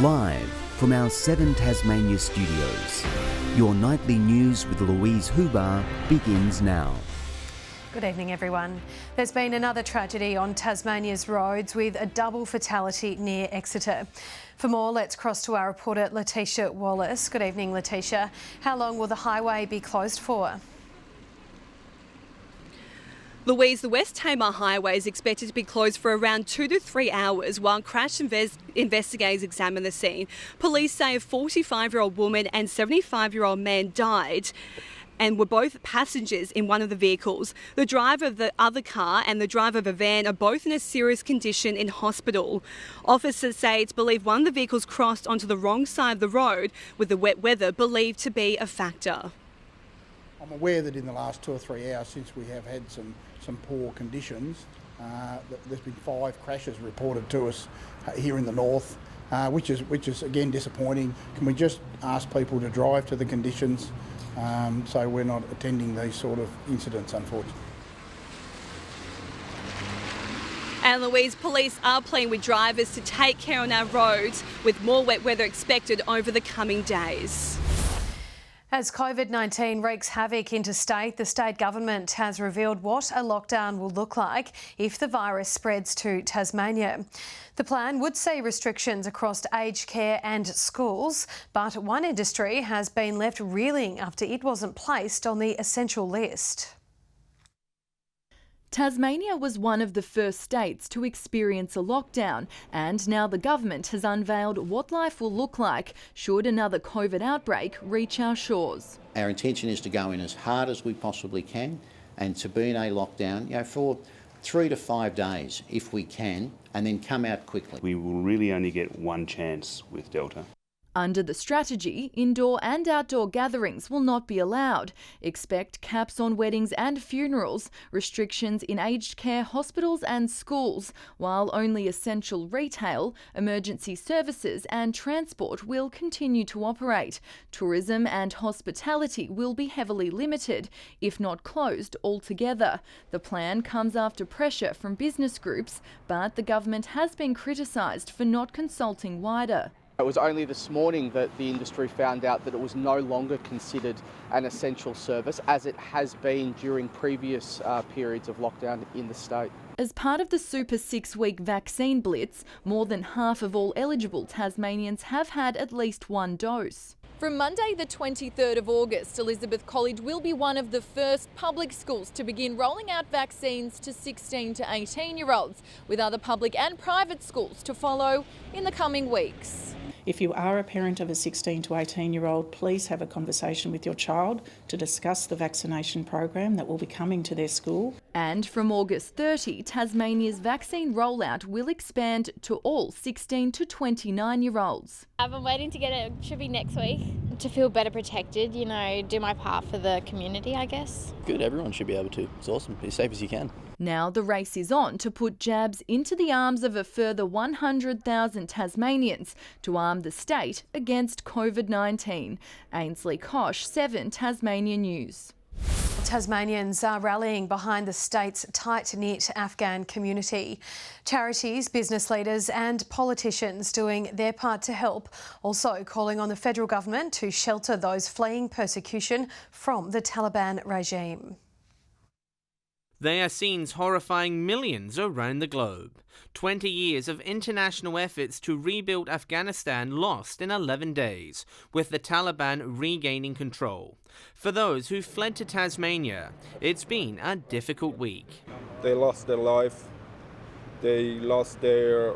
Live from our 7 Tasmania studios, your nightly news with Louise Hobart begins now. Good evening, everyone. There's been another tragedy on Tasmania's roads with a double fatality near Exeter. For more, let's cross to our reporter Letitia Wallace. Good evening, Letitia. How long will the highway be closed for? Louise, the West Tamar Highway is expected to be closed for around 2 to 3 hours while crash investigators examine the scene. Police say a 45-year-old woman and 75-year-old man died and were both passengers in one of the vehicles. The driver of the other car and the driver of a van are both in a serious condition in hospital. Officers say it's believed one of the vehicles crossed onto the wrong side of the road, with the wet weather believed to be a factor. I'm aware that in the last 2 or 3 hours since we have had some poor conditions, there's been 5 crashes reported to us here in the north, which is again disappointing. Can we just ask people to drive to the conditions so we're not attending these sort of incidents, unfortunately? And Louise, police are pleading with drivers to take care on our roads, with more wet weather expected over the coming days. As COVID-19 wreaks havoc interstate, the state government has revealed what a lockdown will look like if the virus spreads to Tasmania. The plan would see restrictions across aged care and schools, but one industry has been left reeling after it wasn't placed on the essential list. Tasmania was one of the first states to experience a lockdown, and now the government has unveiled what life will look like should another COVID outbreak reach our shores. Our intention is to go in as hard as we possibly can and to be in a lockdown, for 3 to 5 days if we can, and then come out quickly. We will really only get one chance with Delta. Under the strategy, indoor and outdoor gatherings will not be allowed. Expect caps on weddings and funerals, restrictions in aged care, hospitals and schools, while only essential retail, emergency services and transport will continue to operate. Tourism and hospitality will be heavily limited, if not closed altogether. The plan comes after pressure from business groups, but the government has been criticised for not consulting wider. It was only this morning that the industry found out that it was no longer considered an essential service, as it has been during previous periods of lockdown in the state. As part of the Super 6-week vaccine blitz, more than half of all eligible Tasmanians have had at least one dose. From Monday the 23rd of August, Elizabeth College will be one of the first public schools to begin rolling out vaccines to 16 to 18-year-olds, with other public and private schools to follow in the coming weeks. If you are a parent of a 16 to 18-year-old, please have a conversation with your child to discuss the vaccination program that will be coming to their school. And from August 30, Tasmania's vaccine rollout will expand to all 16 to 29-year-olds. I've been waiting to get it, should be next week, to feel better protected, do my part for the community, I guess. Good, everyone should be able to. It's awesome. Be as safe as you can. Now the race is on to put jabs into the arms of a further 100,000 Tasmanians to arm the state against COVID-19. Ainsley Kosh, 7 Tasmania News. Tasmanians are rallying behind the state's tight-knit Afghan community. Charities, business leaders and politicians doing their part to help, also calling on the federal government to shelter those fleeing persecution from the Taliban regime. They are scenes horrifying millions around the globe. 20 years of international efforts to rebuild Afghanistan lost in 11 days, with the Taliban regaining control. For those who fled to Tasmania, it's been a difficult week. They lost their life, they lost their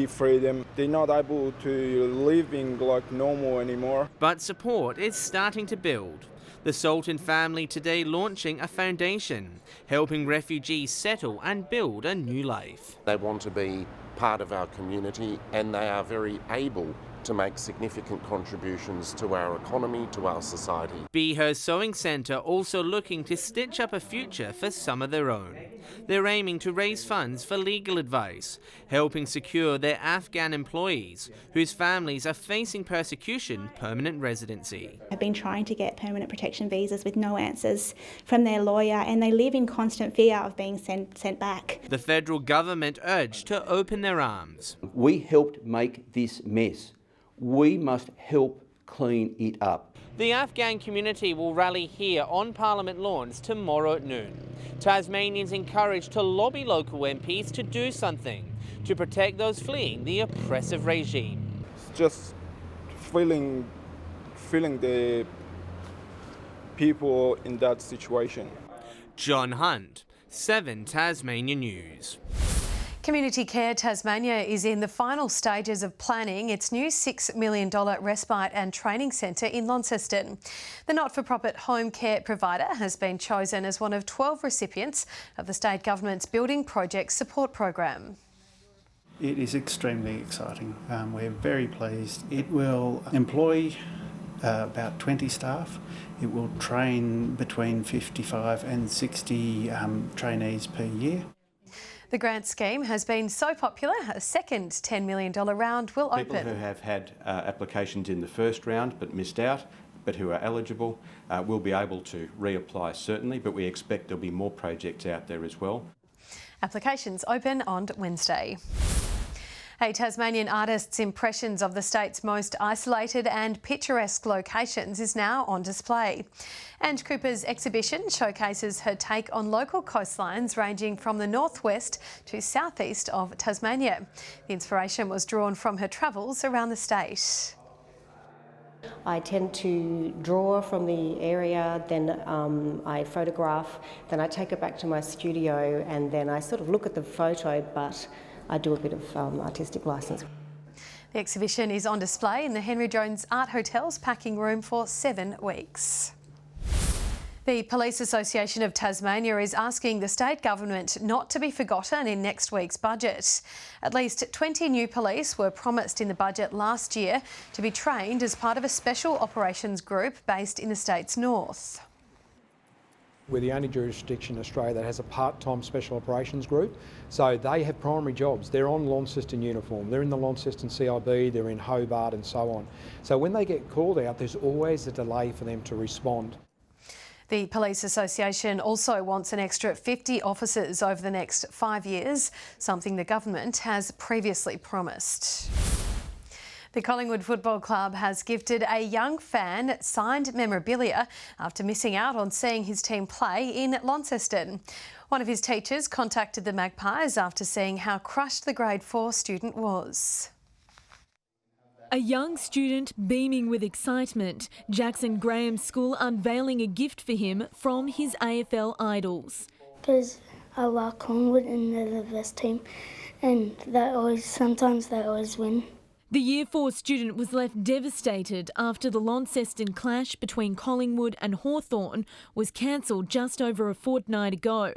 freedom. They're not able to live in like normal anymore. But support is starting to build. The Sultan family today launching a foundation, helping refugees settle and build a new life. They want to be part of our community and they are very able to make significant contributions to our economy, to our society. Be Her Sewing Centre also looking to stitch up a future for some of their own. They're aiming to raise funds for legal advice, helping secure their Afghan employees whose families are facing persecution, permanent residency. Have been trying to get permanent protection visas with no answers from their lawyer, and they live in constant fear of being sent back. The federal government urged to open their arms. We helped make this mess. We must help clean it up. The Afghan community will rally here on Parliament lawns tomorrow at noon. Tasmanians encouraged to lobby local MPs to do something to protect those fleeing the oppressive regime. It's just feeling the people in that situation. John Hunt, 7 Tasmania News. Community Care Tasmania is in the final stages of planning its new $6 million respite and training centre in Launceston. The not-for-profit home care provider has been chosen as one of 12 recipients of the state government's Building Projects Support Program. It is extremely exciting. We're very pleased. It will employ about 20 staff. It will train between 55 and 60 trainees per year. The grant scheme has been so popular, a second $10 million round will open. People who have had applications in the first round but missed out, but who are eligible, will be able to reapply certainly, but we expect there'll be more projects out there as well. Applications open on Wednesday. A Tasmanian Artist's impressions of the state's most isolated and picturesque locations is now on display. And Cooper's exhibition showcases her take on local coastlines ranging from the northwest to southeast of Tasmania. The inspiration was drawn from her travels around the state. I tend to draw from the area, then I photograph, then I take it back to my studio, and then I sort of look at the photo, but I do a bit of artistic licence. The exhibition is on display in the Henry Jones Art Hotel's packing room for 7 weeks. The Police Association of Tasmania is asking the state government not to be forgotten in next week's budget. At least 20 new police were promised in the budget last year to be trained as part of a special operations group based in the state's north. We're the only jurisdiction in Australia that has a part-time special operations group, so they have primary jobs. They're on Launceston uniform, they're in the Launceston CIB, they're in Hobart and so on. So when they get called out, there's always a delay for them to respond. The Police Association also wants an extra 50 officers over the next 5 years, something the government has previously promised. The Collingwood Football Club has gifted a young fan signed memorabilia after missing out on seeing his team play in Launceston. One of his teachers contacted the Magpies after seeing how crushed the Grade 4 student was. A young student beaming with excitement, Jackson Graham's school unveiling a gift for him from his AFL idols. Because I like Collingwood and they're the best team, and sometimes they always win. The Year 4 student was left devastated after the Launceston clash between Collingwood and Hawthorn was cancelled just over a fortnight ago.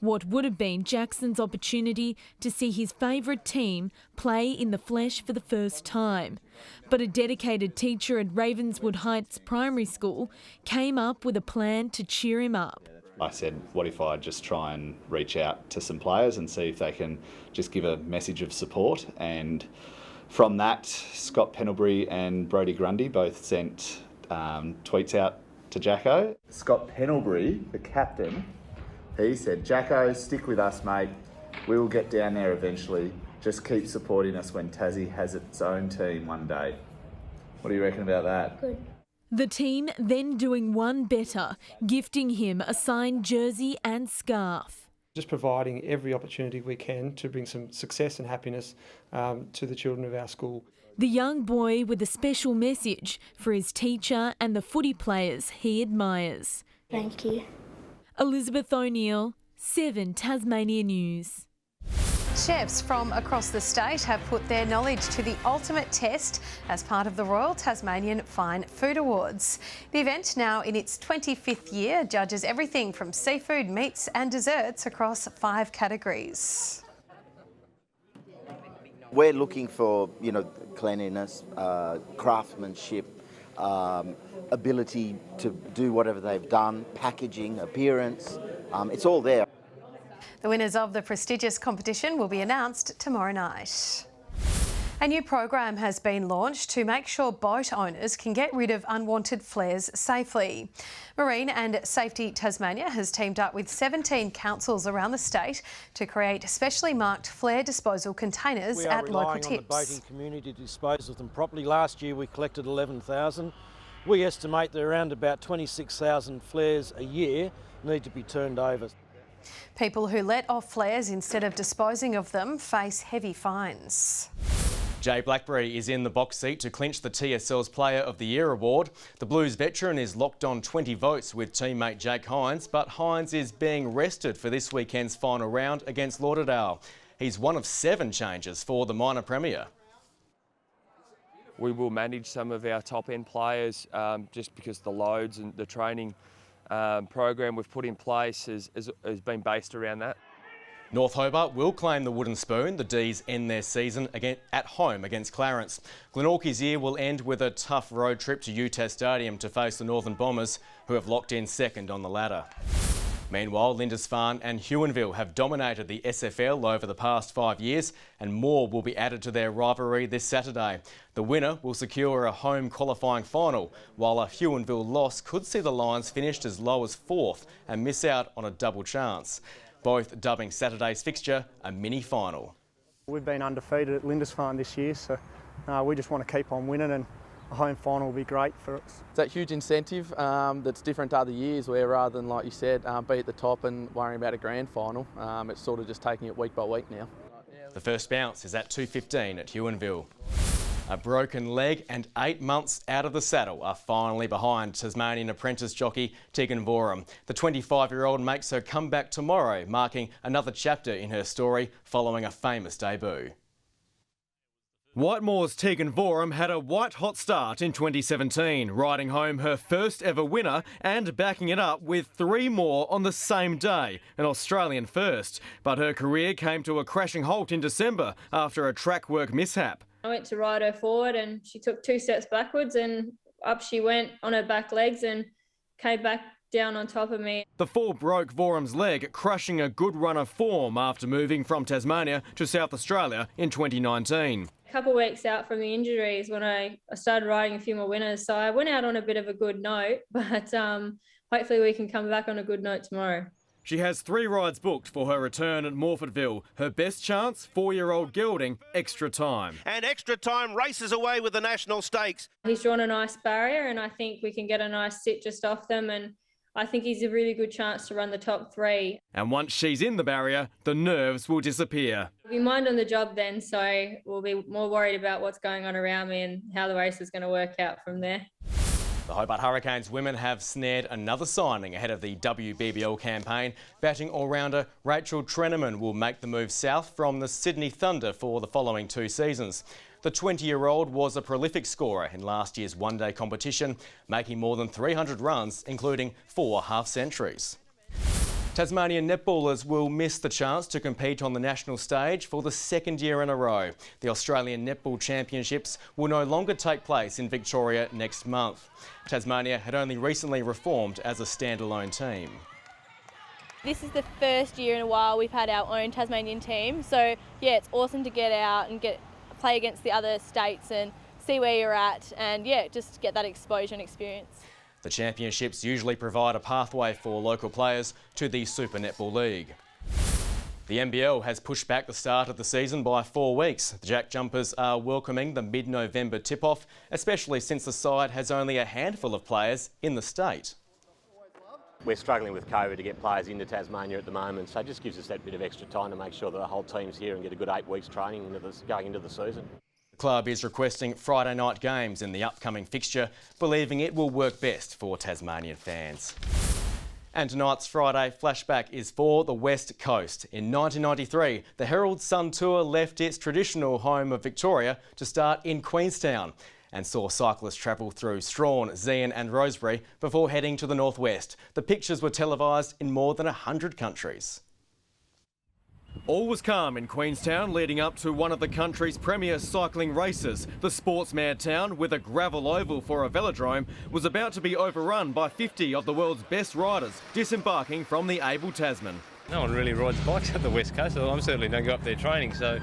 What would have been Jackson's opportunity to see his favourite team play in the flesh for the first time. But a dedicated teacher at Ravenswood Heights Primary School came up with a plan to cheer him up. I said, what if I just try and reach out to some players and see if they can just give a message of support. And from that, Scott Pendlebury and Brodie Grundy both sent tweets out to Jacko. Scott Pendlebury, the captain, he said, Jacko, stick with us, mate. We will get down there eventually. Just keep supporting us when Tassie has its own team one day. What do you reckon about that? Good. The team then doing one better, gifting him a signed jersey and scarf. Just providing every opportunity we can to bring some success and happiness to the children of our school. The young boy with a special message for his teacher and the footy players he admires. Thank you. Elizabeth O'Neill, 7 Tasmania News. Chefs from across the state have put their knowledge to the ultimate test as part of the Royal Tasmanian Fine Food Awards. The event, now in its 25th year, judges everything from seafood, meats and desserts across 5 categories. We're looking for, cleanliness, craftsmanship, ability to do whatever they've done, packaging, appearance, it's all there. The winners of the prestigious competition will be announced tomorrow night. A new program has been launched to make sure boat owners can get rid of unwanted flares safely. Marine and Safety Tasmania has teamed up with 17 councils around the state to create specially marked flare disposal containers at local tips. We are relying on the boating community to dispose of them properly. Last year we collected 11,000. We estimate that around about 26,000 flares a year need to be turned over. People who let off flares instead of disposing of them face heavy fines. Jay Blackberry is in the box seat to clinch the TSL's Player of the Year award. The Blues veteran is locked on 20 votes with teammate Jake Hines, but Hines is being rested for this weekend's final round against Lauderdale. He's one of 7 changes for the minor premier. We will manage some of our top-end players just because the loads and the training program we've put in place has been based around that. North Hobart will claim the wooden spoon. The D's end their season again at home against Clarence. Glenorchy's year will end with a tough road trip to UTAS Stadium to face the Northern Bombers, who have locked in second on the ladder. Meanwhile, Lindisfarne and Huonville have dominated the SFL over the past 5 years, and more will be added to their rivalry this Saturday. The winner will secure a home qualifying final, while a Huonville loss could see the Lions finished as low as 4th and miss out on a double chance. Both dubbing Saturday's fixture a mini-final. We've been undefeated at Lindisfarne this year, so we just want to keep on winning, and a home final will be great for us. It's that huge incentive that's different to other years, where rather than, like you said, be at the top and worrying about a grand final, it's sort of just taking it week by week now. The first bounce is at 2:15 at Huonville. A broken leg and 8 months out of the saddle are finally behind Tasmanian apprentice jockey Tegan Vorum. The 25-year-old makes her comeback tomorrow, marking another chapter in her story following a famous debut. Whitemoor's Tegan Vorum had a white-hot start in 2017, riding home her first ever winner and backing it up with 3 more on the same day, an Australian first. But her career came to a crashing halt in December after a track work mishap. I went to ride her forward and she took 2 steps backwards and up she went on her back legs and came back down on top of me. The fall broke Vorum's leg, crushing a good run of form after moving from Tasmania to South Australia in 2019. A couple of weeks out from the injuries when I started riding a few more winners, so I went out on a bit of a good note, but hopefully we can come back on a good note tomorrow. She has 3 rides booked for her return at Morfordville. Her best chance, 4-year-old gelding, Extra Time. And Extra Time races away with the National Stakes. He's drawn a nice barrier and I think we can get a nice sit just off them, and I think he's a really good chance to run the top 3. And once she's in the barrier, the nerves will disappear. We'll be mind on the job then, so we'll be more worried about what's going on around me and how the race is going to work out from there. The Hobart Hurricanes women have snared another signing ahead of the WBBL campaign. Batting all-rounder Rachel Treneman will make the move south from the Sydney Thunder for the following 2 seasons. The 20-year-old was a prolific scorer in last year's one-day competition, making more than 300 runs, including 4 half-centuries. Tasmanian netballers will miss the chance to compete on the national stage for the 2nd year in a row. The Australian Netball Championships will no longer take place in Victoria next month. Tasmania had only recently reformed as a standalone team. This is the first year in a while we've had our own Tasmanian team, so yeah, it's awesome to get out and play against the other states and see where you're at, and yeah, just get that exposure and experience. The championships usually provide a pathway for local players to the Super Netball League. The NBL has pushed back the start of the season by 4 weeks. The Jack Jumpers are welcoming the mid-November tip-off, especially since the side has only a handful of players in the state. We're struggling with COVID to get players into Tasmania at the moment, so it just gives us that bit of extra time to make sure that the whole team's here and get a good 8 weeks training going into the season. The club is requesting Friday night games in the upcoming fixture, believing it will work best for Tasmanian fans. And tonight's Friday Flashback is for the West Coast. In 1993, the Herald Sun Tour left its traditional home of Victoria to start in Queenstown and saw cyclists travel through Strahan, Zeehan and Rosebery before heading to the northwest. The pictures were televised in more than 100 countries. All was calm in Queenstown leading up to one of the country's premier cycling races. The sports-mad town, with a gravel oval for a velodrome, was about to be overrun by 50 of the world's best riders, disembarking from the able Tasman. No one really rides bikes up the West Coast, so I certainly don't go up there training, so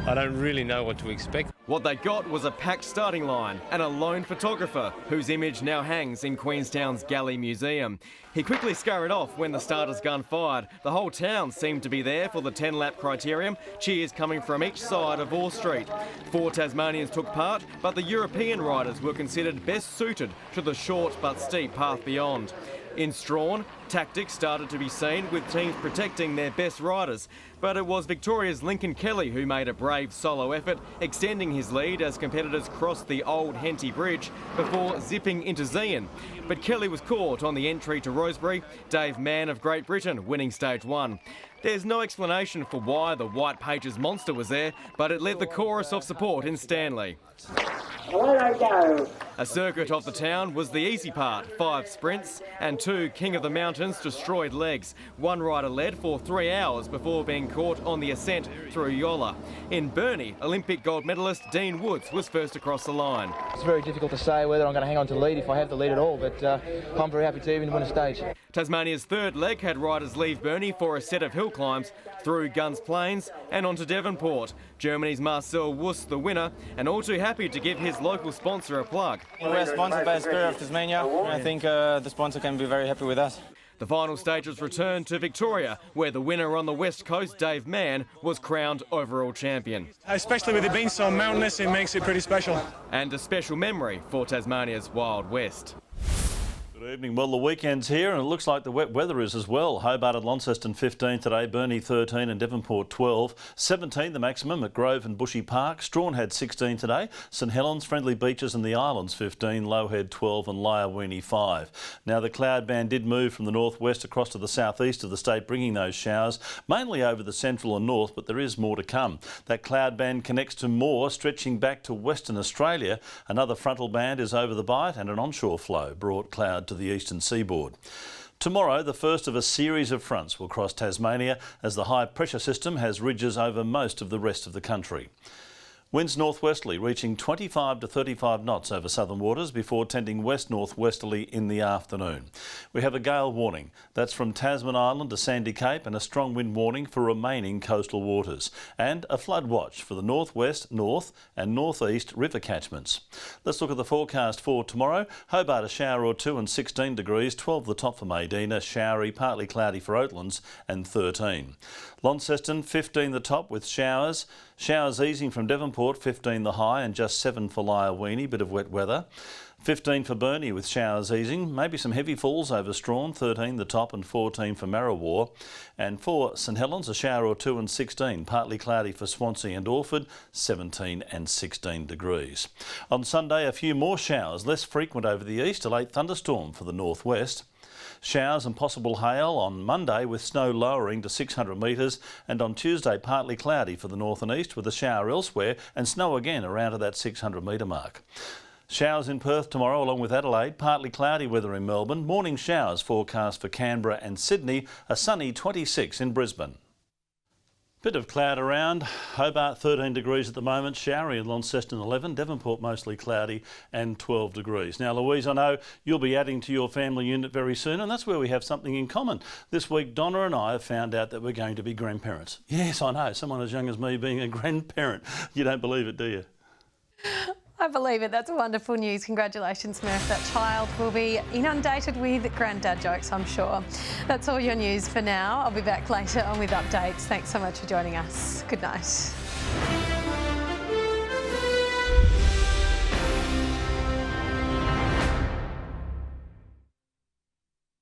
I don't really know what to expect. What they got was a packed starting line and a lone photographer, whose image now hangs in Queenstown's Galley Museum. He quickly scurried off when the starter's gun fired. The whole town seemed to be there for the 10-lap criterium, cheers coming from each side of Orr Street. 4 Tasmanians took part, but the European riders were considered best suited to the short but steep path beyond. In Strawn, tactics started to be seen, with teams protecting their best riders. But it was Victoria's Lincoln Kelly who made a brave solo effort, extending his lead as competitors crossed the old Henty Bridge before zipping into Zeehan. But Kelly was caught on the entry to Rosebery, Dave Mann of Great Britain winning stage 1. There's no explanation for why the White Pages monster was there, but it led the chorus of support in Stanley. Away they go. A circuit of the town was the easy part, 5 sprints and 2 King of the Mountains destroyed legs. One rider led for 3 hours before being caught on the ascent through Yolla. In Burnie, Olympic gold medalist Dean Woods was first across the line. It's very difficult to say whether I'm going to hang on to lead if I have the lead at all, but I'm very happy to even win a stage. Tasmania's third leg had riders leave Burnie for a set of hill climbs through Guns Plains and onto Devonport. Germany's Marcel Wuss the winner, and all too happy to give his local sponsor a plug. We're sponsored by Spirit of Tasmania, and I think the sponsor can be very happy with us. The final stages returned to Victoria, where the winner on the West Coast, Dave Mann, was crowned overall champion. Especially with it being so mountainous, it makes it pretty special. And a special memory for Tasmania's Wild West. Good evening. Well, the weekend's here and it looks like the wet weather is as well. Hobart and Launceston 15 today, Burnie 13 and Devonport 12. 17 the maximum at Grove and Bushy Park. Strawn had 16 today. St Helens, Friendly Beaches and the Islands 15, Lowhead 12 and Lyawini 5. Now the cloud band did move from the northwest across to the southeast of the state, bringing those showers, mainly over the central and north, but there is more to come. That cloud band connects to more, stretching back to Western Australia. Another frontal band is over the Bight and an onshore flow brought cloud to the eastern seaboard. Tomorrow, the first of a series of fronts will cross Tasmania as the high pressure system has ridges over most of the rest of the country. Winds northwesterly reaching 25 to 35 knots over southern waters before tending west-northwesterly in the afternoon. We have a gale warning. That's from Tasman Island to Sandy Cape and a strong wind warning for remaining coastal waters. And a flood watch for the northwest, north and northeast river catchments. Let's look at the forecast for tomorrow. Hobart a shower or 2 and 16 degrees, 12 the top for Maydena, showery, partly cloudy for Oatlands and 13. Launceston 15 the top with showers. Showers easing from Devonport, 15 the high and just 7 for Lyawini, bit of wet weather. 15 for Burnie with showers easing, maybe some heavy falls over Strawn, 13 the top and 14 for Marrawar. And for St Helens, a shower or 2 and 16, partly cloudy for Swansea and Orford, 17 and 16 degrees. On Sunday, a few more showers, less frequent over the east, a late thunderstorm for the northwest. Showers and possible hail on Monday with snow lowering to 600 metres, and on Tuesday partly cloudy for the north and east with a shower elsewhere and snow again around to that 600 metre mark. Showers in Perth tomorrow along with Adelaide, partly cloudy weather in Melbourne, morning showers forecast for Canberra and Sydney, a sunny 26 in Brisbane. Bit of cloud around, Hobart 13 degrees at the moment, showery in Launceston 11, Devonport mostly cloudy and 12 degrees. Now Louise, I know you'll be adding to your family unit very soon and that's where we have something in common. This week Donna and I have found out that we're going to be grandparents. Yes, I know, someone as young as me being a grandparent. You don't believe it, do you? I believe it. That's wonderful news. Congratulations, Murph. That child will be inundated with granddad jokes, I'm sure. That's all your news for now. I'll be back later on with updates. Thanks so much for joining us. Good night.